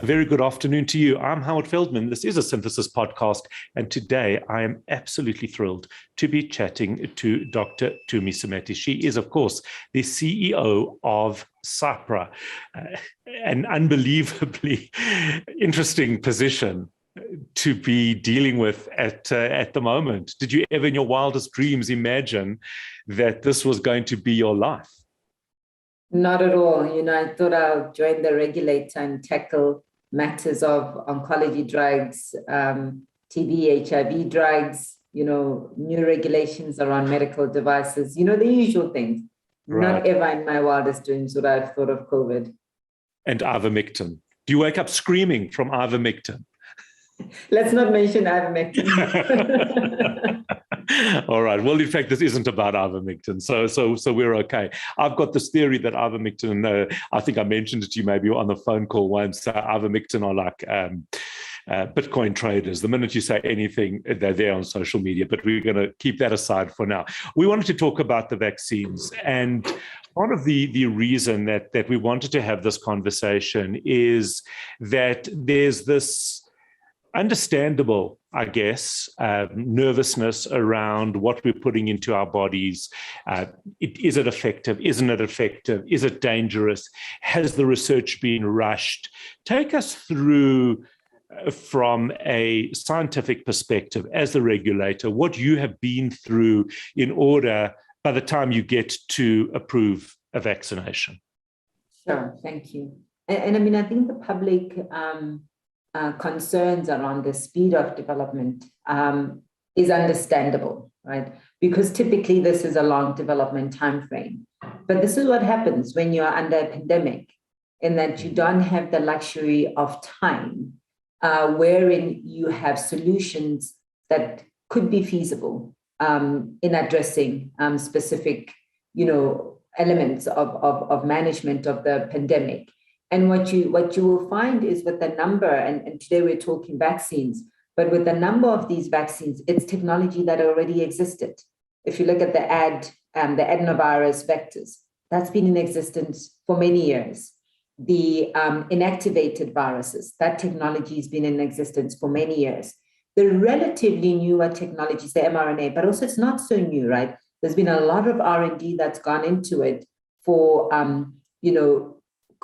very good afternoon to you. I'm Howard Feldman. This is a Synthesis podcast, and today I am absolutely thrilled to be chatting to Dr. Tumi Semete. She is, of course, the CEO of SAHPRA, an unbelievably interesting position to be dealing with at the moment. Did you ever in your wildest dreams imagine that this was going to be your life? Not at all. I thought I'll join the regulator and tackle matters of oncology drugs, TB, HIV drugs, new regulations around medical devices, the usual things. Right. Not ever in my wildest dreams would I have thought of COVID. And ivermectin. Do you wake up screaming from ivermectin? Let's not mention ivermectin. All right. Well, in fact, this isn't about ivermectin, so we're okay. I've got this theory that ivermectin, I think I mentioned it to you maybe on the phone call once, ivermectin are like Bitcoin traders. The minute you say anything, they're there on social media, but we're going to keep that aside for now. We wanted to talk about the vaccines, and part of the reason that we wanted to have this conversation is that there's this understandable, I guess, nervousness around what we're putting into our bodies. Is it effective? Isn't it effective? Is it dangerous? Has the research been rushed? Take us through, from a scientific perspective, as the regulator, what you have been through in order, by the time you get to approve a vaccination. Sure, thank you. And I think the public concerns around the speed of development is understandable, right? Because typically this is a long development timeframe. But this is what happens when you are under a pandemic, in that you don't have the luxury of time wherein you have solutions that could be feasible in addressing specific, elements of management of the pandemic. And what you will find is with the number, and today we're talking vaccines, but with the number of these vaccines, it's technology that already existed. If you look at the adenovirus vectors, that's been in existence for many years. The inactivated viruses, that technology has been in existence for many years. The relatively newer technologies, the mRNA, but also it's not so new, right? There's been a lot of R&D that's gone into it for,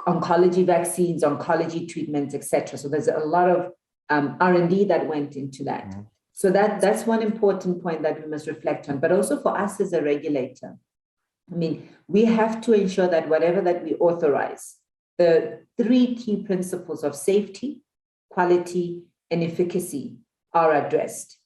oncology vaccines, oncology treatments, etc. So there's a lot of R&D that went into that. Mm-hmm. So that's one important point that we must reflect on. But also for us as a regulator, we have to ensure that whatever that we authorize, the three key principles of safety, quality, and efficacy are addressed.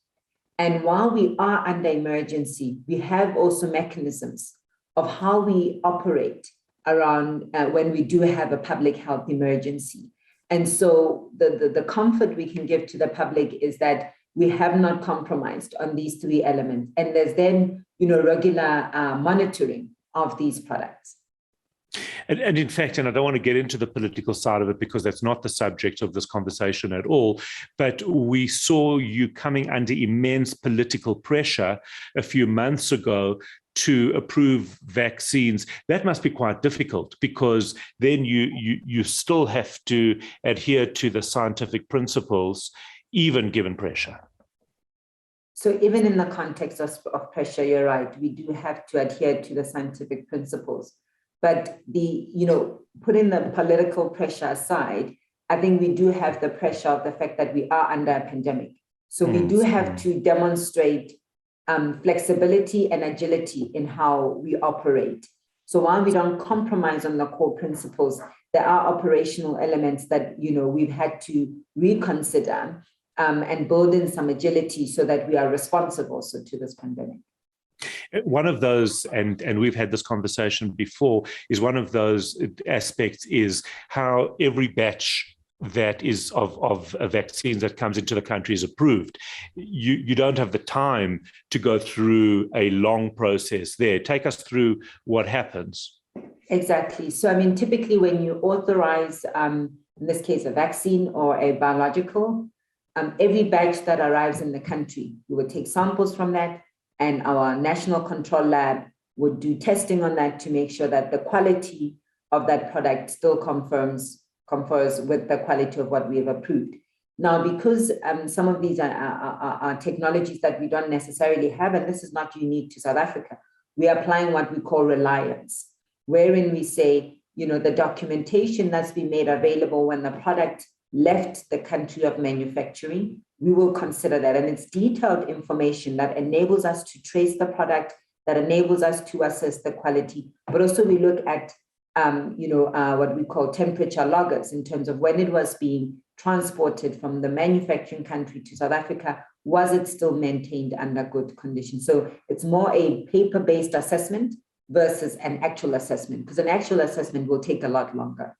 And while we are under emergency, we have also mechanisms of how we operate around when we do have a public health emergency. And so the comfort we can give to the public is that we have not compromised on these three elements. And there's then, regular monitoring of these products. And in fact, and I don't want to get into the political side of it because that's not the subject of this conversation at all, but we saw you coming under immense political pressure a few months ago to approve vaccines. That must be quite difficult because then you still have to adhere to the scientific principles, even given pressure. So even in the context of pressure, you're right, we do have to adhere to the scientific principles. But putting the political pressure aside, I think we do have the pressure of the fact that we are under a pandemic. So we do have to demonstrate flexibility and agility in how we operate. So while we don't compromise on the core principles, there are operational elements that we've had to reconsider and build in some agility so that we are responsive also to this pandemic. One of those, and we've had this conversation before, is one of those aspects is how every batch that is of vaccines that comes into the country is approved. You don't have the time to go through a long process there. Take us through what happens. Exactly. So, typically when you authorize, in this case, a vaccine or a biological, every batch that arrives in the country, we would take samples from that, and our national control lab would do testing on that to make sure that the quality of that product still confirms confers with the quality of what we have approved. Now, because some of these are technologies that we don't necessarily have, and this is not unique to South Africa, we are applying what we call reliance, wherein we say, the documentation that's been made available when the product left the country of manufacturing, we will consider that. And it's detailed information that enables us to trace the product, that enables us to assess the quality, but also we look at, what we call temperature loggers in terms of when it was being transported from the manufacturing country to South Africa, was it still maintained under good conditions? So it's more a paper-based assessment versus an actual assessment, because an actual assessment will take a lot longer.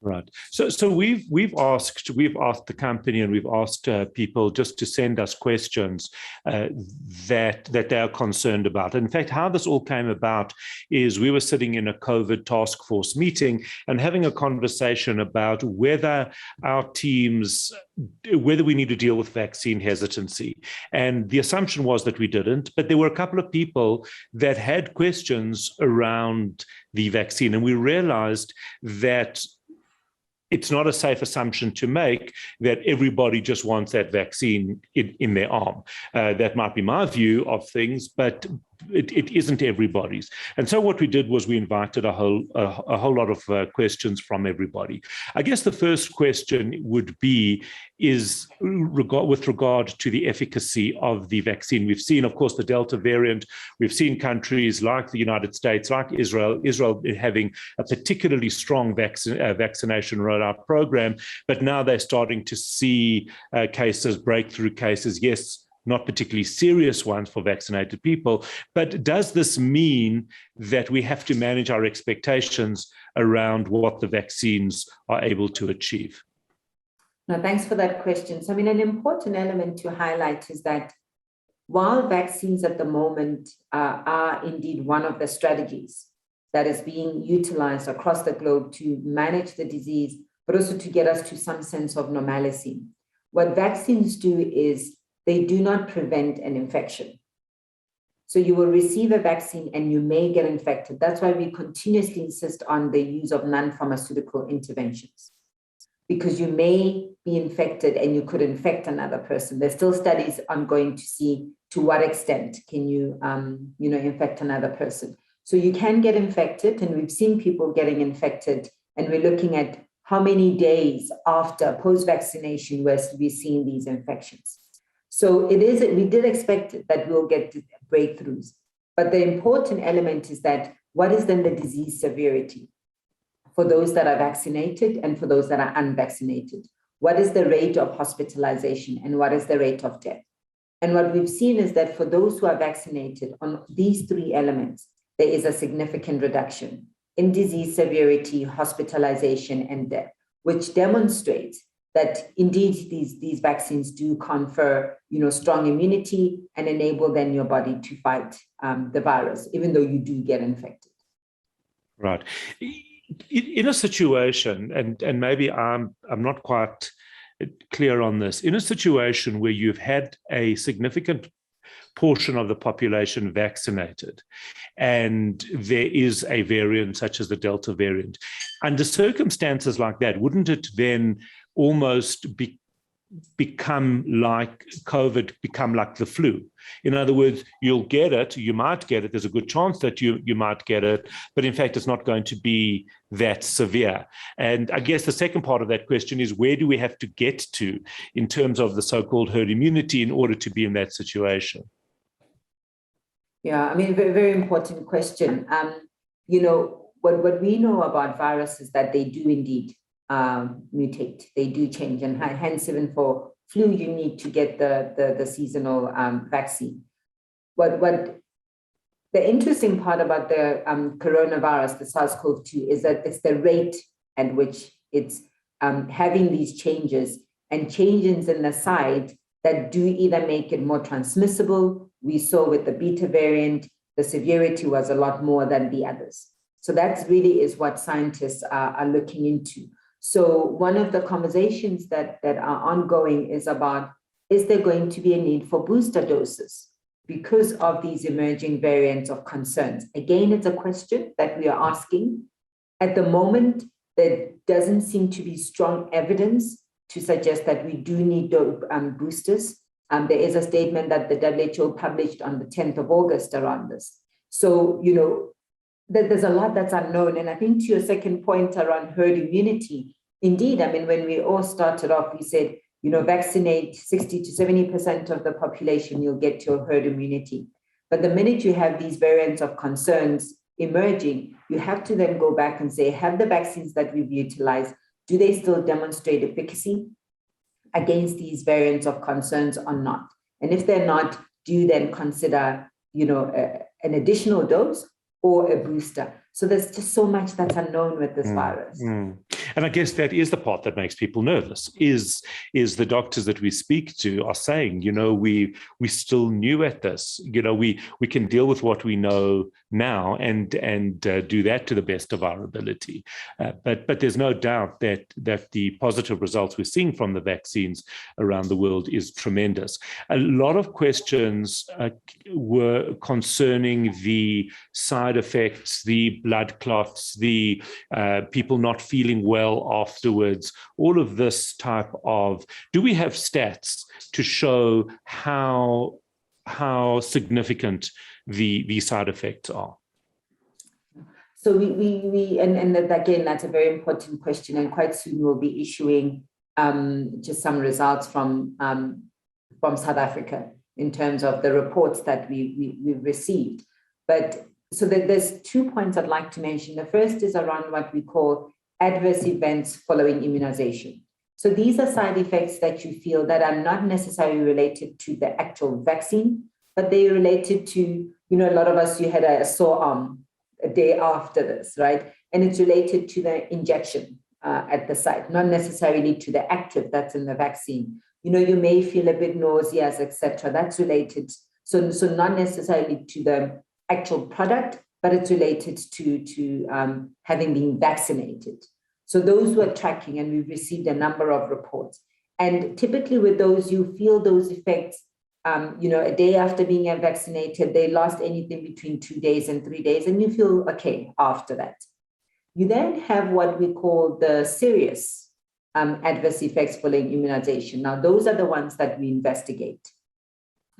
Right. So we've asked the company, and we've asked people just to send us questions that they are concerned about. In fact, how this all came about is we were sitting in a COVID task force meeting and having a conversation about whether we need to deal with vaccine hesitancy. And the assumption was that we didn't, but there were a couple of people that had questions around the vaccine, and we realized that it's not a safe assumption to make that everybody just wants that vaccine in their arm. That might be my view of things, but it isn't everybody's. And so what we did was we invited a whole lot of questions from everybody. I guess the first question would be with regard to the efficacy of the vaccine. We've seen, of course, the Delta variant. We've seen countries like the United States, like Israel having a particularly strong vaccination rollout program, but now they're starting to see breakthrough cases, yes, not particularly serious ones for vaccinated people. But does this mean that we have to manage our expectations around what the vaccines are able to achieve? No, thanks for that question. So, an important element to highlight is that while vaccines at the moment are indeed one of the strategies that is being utilized across the globe to manage the disease, but also to get us to some sense of normalcy, what vaccines do is they do not prevent an infection. So you will receive a vaccine and you may get infected. That's why we continuously insist on the use of non-pharmaceutical interventions, because you may be infected and you could infect another person. There's still studies ongoing to see to what extent can you, infect another person. So you can get infected, and we've seen people getting infected, and we're looking at how many days after post-vaccination we're seeing these infections. So we did expect that we'll get breakthroughs, but the important element is that what is then the disease severity for those that are vaccinated and for those that are unvaccinated? What is the rate of hospitalization and what is the rate of death? And what we've seen is that for those who are vaccinated on these three elements, there is a significant reduction in disease severity, hospitalization, and death, which demonstrates that indeed these vaccines do confer, strong immunity and enable then your body to fight the virus, even though you do get infected. Right. In a situation, and maybe I'm not quite clear on this, in a situation where you've had a significant portion of the population vaccinated, and there is a variant such as the Delta variant, under circumstances like that, wouldn't it then almost become like COVID, become like the flu? In other words, you might get it, there's a good chance that you might get it, but in fact, it's not going to be that severe. And I guess the second part of that question is, where do we have to get to in terms of the so-called herd immunity in order to be in that situation? Yeah, very, very important question. What we know about viruses is that they do indeed mutate, they do change, and hence even for flu, you need to get the seasonal vaccine. What the interesting part about the coronavirus, the SARS-CoV-2, is that it's the rate at which it's having these changes, and changes in the side that do either make it more transmissible. We saw with the Beta variant, the severity was a lot more than the others. So that really is what scientists are looking into. So one of the conversations that are ongoing is about, is there going to be a need for booster doses because of these emerging variants of concerns? Again, it's a question that we are asking. At the moment, there doesn't seem to be strong evidence to suggest that we do need boosters. There is a statement that the WHO published on the 10th of August around this. So, there's a lot that's unknown. And I think to your second point around herd immunity, indeed, I mean, when we all started off, we said, vaccinate 60 to 70% of the population, you'll get to a herd immunity. But the minute you have these variants of concerns emerging, you have to then go back and say, have the vaccines that we've utilized, do they still demonstrate efficacy against these variants of concerns or not? And if they're not, do you then consider, an additional dose or a booster? So there's just so much that's unknown with this virus. And I guess that is the part that makes people nervous, is the doctors that we speak to are saying, we're still new at this. We can deal with what we know now and do that to the best of our ability. But there's no doubt that the positive results we're seeing from the vaccines around the world is tremendous. A lot of questions were concerning the side effects, the blood clots, the people not feeling well afterwards, all of this type of, do we have stats to show how significant the side effects are? So we and again, that's a very important question, and quite soon we'll be issuing just some results from South Africa in terms of the reports that we've received. But so there's 2 points I'd like to mention. The first is around what we call adverse events following immunization. So these are side effects that you feel that are not necessarily related to the actual vaccine, but they're related to, a lot of us, you had a sore arm a day after this, right? And it's related to the injection at the site, not necessarily to the active that's in the vaccine. You may feel a bit nauseous, etc. That's related. So not necessarily to the actual product, but it's related to having been vaccinated. So those were tracking, and we've received a number of reports. And typically with those, you feel those effects, a day after being vaccinated, they last anything between 2 days and 3 days, and you feel okay after that. You then have what we call the serious adverse effects following immunization. Now, those are the ones that we investigate.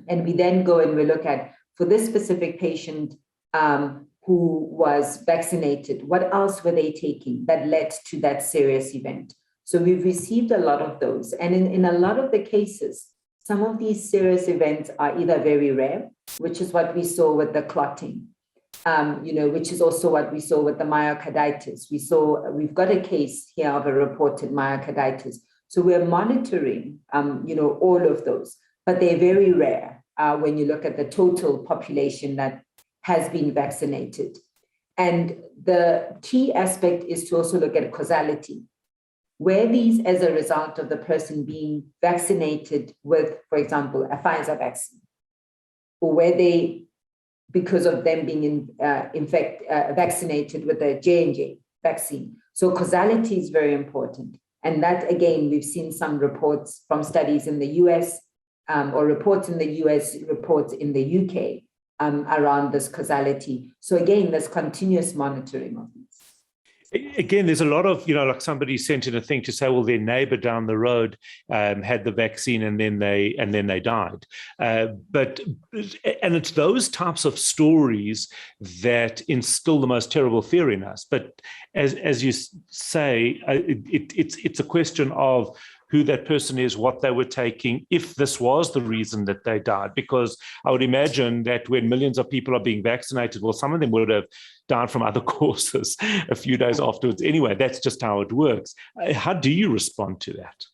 And we then go and we look at, for this specific patient who was vaccinated, what else were they taking that led to that serious event? So we've received a lot of those. And in a lot of the cases, some of these serious events are either very rare, which is what we saw with the clotting, which is also what we saw with the myocarditis. We've got a case here of a reported myocarditis. So we're monitoring, all of those, but they're very rare when you look at the total population that has been vaccinated. And the key aspect is to also look at causality. Were these as a result of the person being vaccinated with, for example, a Pfizer vaccine? Or were they because of them being vaccinated with a J&J vaccine? So causality is very important. And that, again, we've seen some reports from studies in the US, or reports in the US, reports in the UK, around this causality. So again, there's continuous monitoring of these. Again, there's a lot of, like somebody sent in a thing to say, well, their neighbor down the road had the vaccine and then they died. And it's those types of stories that instill the most terrible fear in us. But as you say, it's a question of who that person is, what they were taking, if this was the reason that they died. Because I would imagine that when millions of people are being vaccinated, well, some of them would have died from other causes a few days afterwards. Anyway, that's just how it works. How do you respond to that?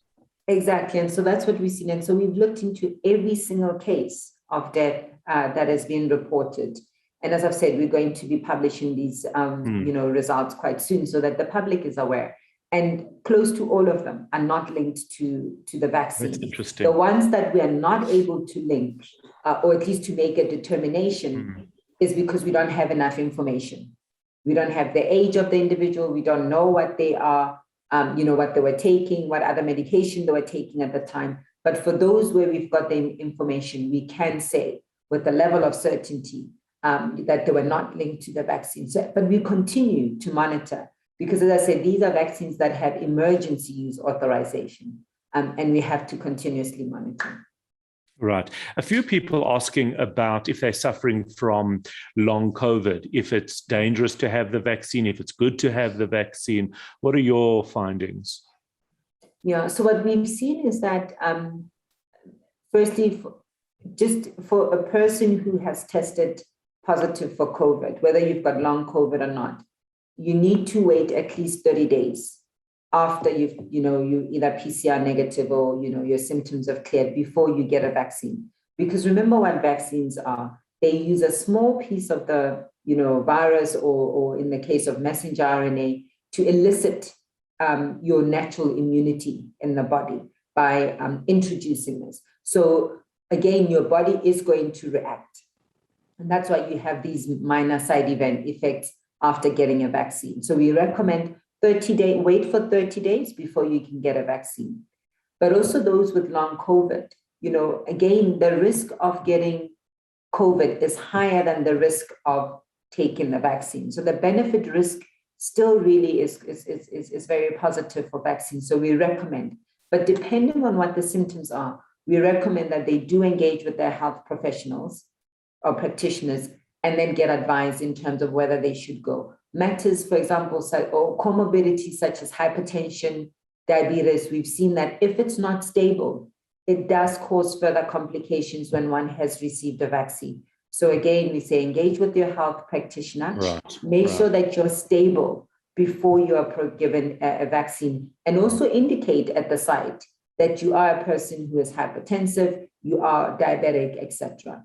Exactly. And so that's what we've seen. And so we've looked into every single case of death that has been reported. And as I've said, we're going to be publishing these results quite soon so that the public is aware. And close to all of them are not linked to the vaccine. That's interesting. The ones that we are not able to link, or at least to make a determination, is because we don't have enough information. We don't have the age of the individual. We don't know what they are, what they were taking, what other medication they were taking at the time. But for those where we've got the information, we can say with a level of certainty that they were not linked to the vaccine. So, but we continue to monitor. Because as I said, these are vaccines that have emergency use authorization, and we have to continuously monitor. Right. A few people asking about if they're suffering from long COVID, if it's dangerous to have the vaccine, if it's good to have the vaccine. What are your findings? Yeah, so what we've seen is that, firstly, just for a person who has tested positive for COVID, whether you've got long COVID or not, you need to wait at least 30 days after you either PCR negative or, your symptoms have cleared before you get a vaccine. Because remember what vaccines are. They use a small piece of the, virus or in the case of messenger RNA to elicit your natural immunity in the body by introducing this. So again, your body is going to react. And that's why you have these minor side event effects after getting a vaccine. So we recommend wait for 30 days before you can get a vaccine. But also those with long COVID, again, the risk of getting COVID is higher than the risk of taking the vaccine. So the benefit risk still really is very positive for vaccines. So we recommend, but depending on what the symptoms are, we recommend that they do engage with their health professionals or practitioners and then get advice in terms of whether they should go. Matters, for example, or comorbidities such as hypertension, diabetes, we've seen that if it's not stable, it does cause further complications when one has received a vaccine. So again, we say engage with your health practitioner, make sure that you're stable before you are given a vaccine, and also indicate at the site that you are a person who is hypertensive, you are diabetic, etc.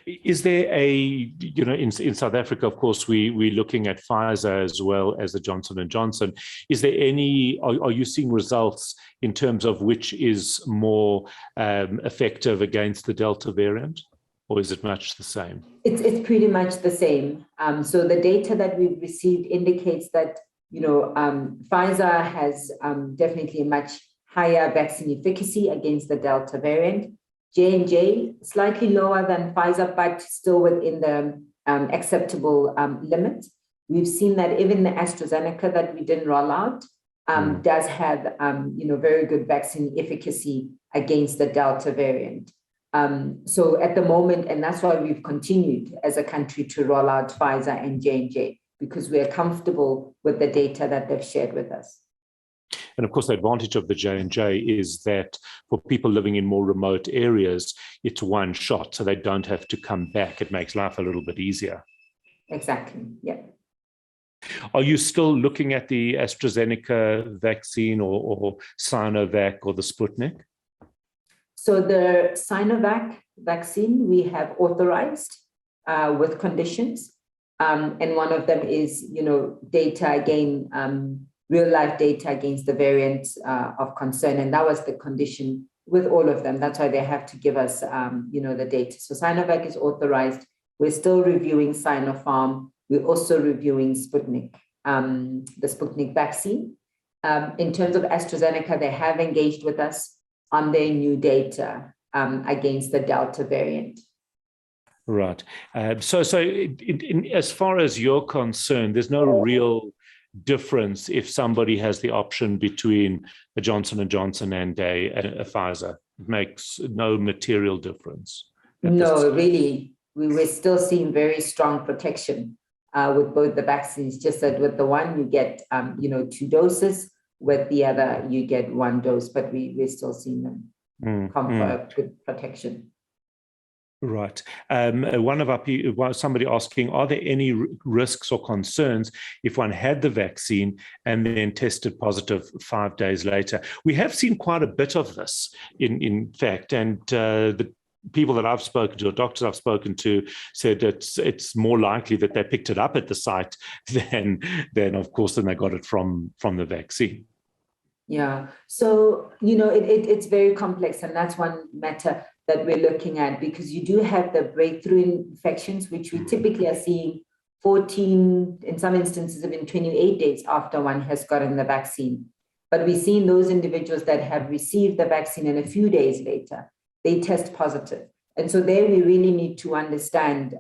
Is there in South Africa, of course, we're looking at Pfizer as well as the Johnson & Johnson. Is there are you seeing results in terms of which is more effective against the Delta variant, or is it much the same? It's pretty much the same. So the data that we've received indicates that, Pfizer has definitely a much higher vaccine efficacy against the Delta variant. J&J, slightly lower than Pfizer, but still within the acceptable limits. We've seen that even the AstraZeneca that we didn't roll out does have, very good vaccine efficacy against the Delta variant. So at the moment, and that's why we've continued as a country to roll out Pfizer and J&J, because we are comfortable with the data that they've shared with us. And of course, the advantage of the J&J is that for people living in more remote areas, it's one shot, so they don't have to come back. It makes life a little bit easier. Exactly, yeah. Are you still looking at the AstraZeneca vaccine or Sinovac or the Sputnik? So the Sinovac vaccine we have authorized with conditions. And one of them is, data again, real life data against the variants of concern. And that was the condition with all of them. That's why they have to give us, the data. So Sinovac is authorized. We're still reviewing Sinopharm. We're also reviewing Sputnik, the Sputnik vaccine. In terms of AstraZeneca, they have engaged with us on their new data against the Delta variant. Right. So as far as you're concerned, there's no real difference if somebody has the option between a Johnson & Johnson and a Pfizer. It makes no material difference. No, really. We're still seeing very strong protection with both the vaccines, just that with the one you get, 2 doses, with the other you get 1 dose, but we're still seeing them confer good protection. Right. One of our people, somebody asking, are there any risks or concerns if one had the vaccine and then tested positive 5 days later? We have seen quite a bit of this, in fact, and the people that I've spoken to, or doctors I've spoken to, said that it's more likely that they picked it up at the site than of course, than they got it from the vaccine. Yeah. So, it's very complex, and that's one matter that we're looking at, because you do have the breakthrough infections, which we typically are seeing 14, in some instances, even 28 days after one has gotten the vaccine. But we've seen those individuals that have received the vaccine and a few days later, they test positive. And so there we really need to understand,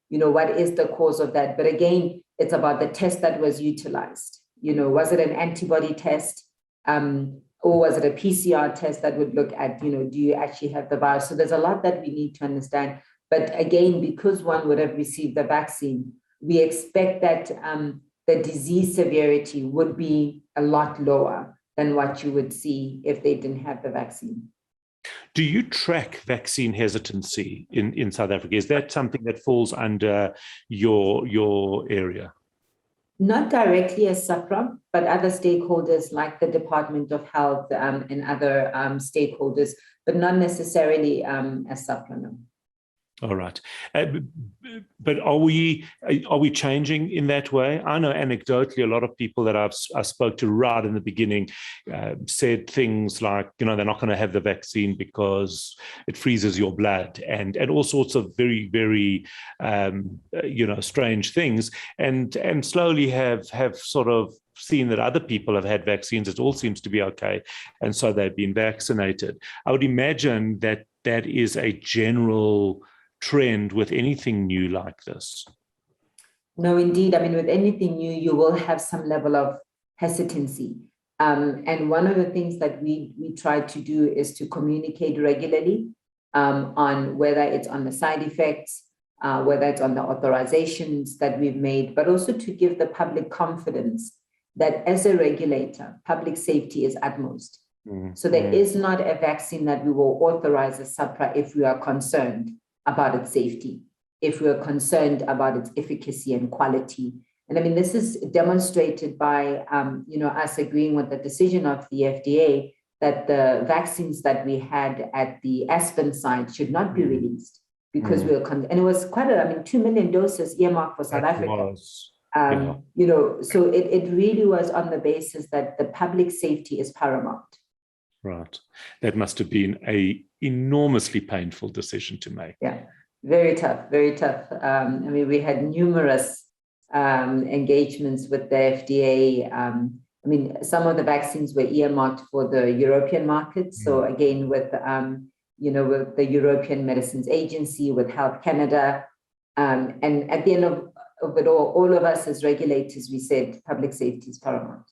what is the cause of that. But again, It's about the test that was utilized. Was it an antibody test? Or was it a PCR test that would look at, do you actually have the virus? So there's a lot that we need to understand. But again, because one would have received the vaccine, we expect that the disease severity would be a lot lower than what you would see if they didn't have the vaccine. Do you track vaccine hesitancy in South Africa? Is that something that falls under your area? Not directly as SAHPRA, but other stakeholders like the Department of Health and other stakeholders, but not necessarily as SAHPRA, no. All right. But are we changing in that way? I know anecdotally a lot of people that I spoke to right in the beginning said things like, they're not going to have the vaccine because it freezes your blood and all sorts of very, very, strange things. And slowly have sort of seen that other people have had vaccines. It all seems to be okay. And so they've been vaccinated. I would imagine that is a general trend with anything new like this. No, indeed. I mean, with anything new, you will have some level of hesitancy. And one of the things that we try to do is to communicate regularly on whether it's on the side effects, whether it's on the authorizations that we've made, but also to give the public confidence that as a regulator, public safety is utmost. So there is not a vaccine that we will authorize as SAHPRA if we are concerned about its safety, if we are concerned about its efficacy and quality. And I mean, this is demonstrated by, us agreeing with the decision of the FDA that the vaccines that we had at the Aspen site should not be released because we were, and it was quite 2 million doses earmarked for South Africa. So it really was on the basis that the public safety is paramount. Right. That must have been an enormously painful decision to make. Yeah, very tough, very tough. We had numerous engagements with the FDA. Some of the vaccines were earmarked for the European market. So again, with with the European Medicines Agency, with Health Canada. And at the end of it all of us as regulators, we said public safety is paramount.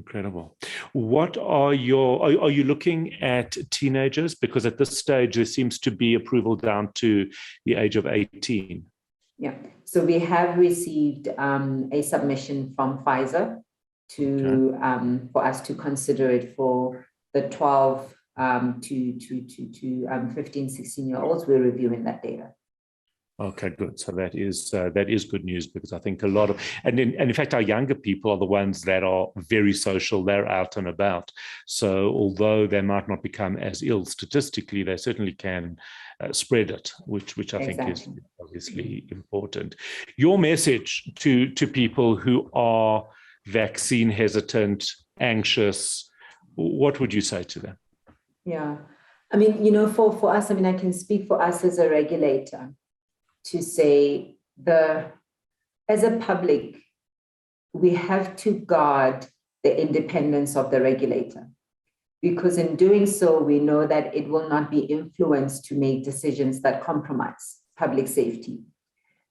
Incredible. What are you looking at teenagers? Because at this stage, there seems to be approval down to the age of 18. Yeah. So we have received a submission from Pfizer for us to consider it for the 12 to 15, 16-year-olds. We're reviewing that data. Okay, good. So that is good news, because I think a lot of, and in fact, our younger people are the ones that are very social. They're out and about. So although they might not become as ill statistically, they certainly can spread it, which I think is obviously important. Your message to people who are vaccine hesitant, anxious, what would you say to them? Yeah, for us, I can speak for us as a regulator to say as a public, we have to guard the independence of the regulator, because in doing so, we know that it will not be influenced to make decisions that compromise public safety.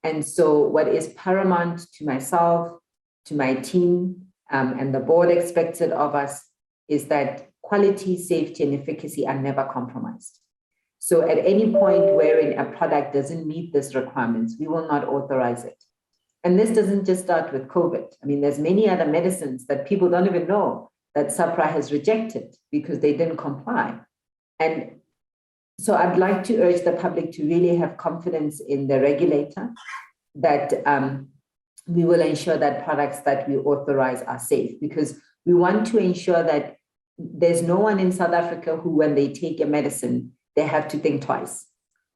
And so what is paramount to myself, to my team, and the board expected of us is that quality, safety, and efficacy are never compromised. So at any point wherein a product doesn't meet these requirements, we will not authorize it. And this doesn't just start with COVID. There's many other medicines that people don't even know that SAHPRA has rejected because they didn't comply. And so I'd like to urge the public to really have confidence in the regulator that we will ensure that products that we authorize are safe, because we want to ensure that there's no one in South Africa who, when they take a medicine, they have to think twice.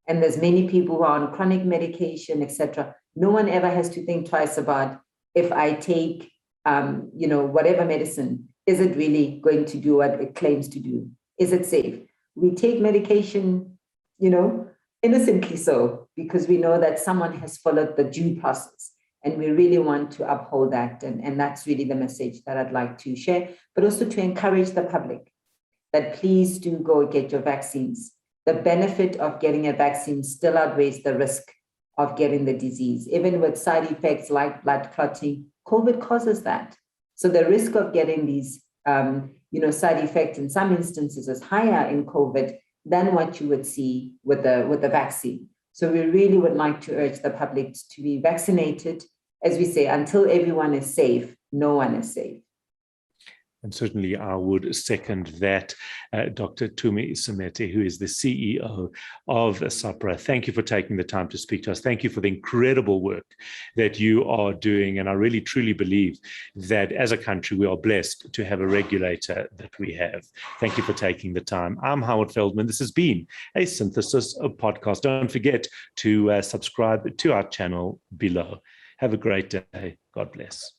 And there's many people who are on chronic medication, etc. No one ever has to think twice about, if I take, whatever medicine, is it really going to do what it claims to do? Is it safe? We take medication, innocently so, because we know that someone has followed the due process. And we really want to uphold that. And that's really the message that I'd like to share, but also to encourage the public that please do go get your vaccines. The benefit of getting a vaccine still outweighs the risk of getting the disease. Even with side effects like blood clotting, COVID causes that. So the risk of getting these side effects in some instances is higher in COVID than what you would see with the vaccine. So we really would like to urge the public to be vaccinated. As we say, until everyone is safe, no one is safe. And certainly I would second that. Dr. Tumi Semete, who is the CEO of SAHPRA, thank you for taking the time to speak to us. Thank you for the incredible work that you are doing. And I really, truly believe that as a country, we are blessed to have a regulator that we have. Thank you for taking the time. I'm Howard Feldman. This has been a Synthesis podcast. Don't forget to subscribe to our channel below. Have a great day. God bless.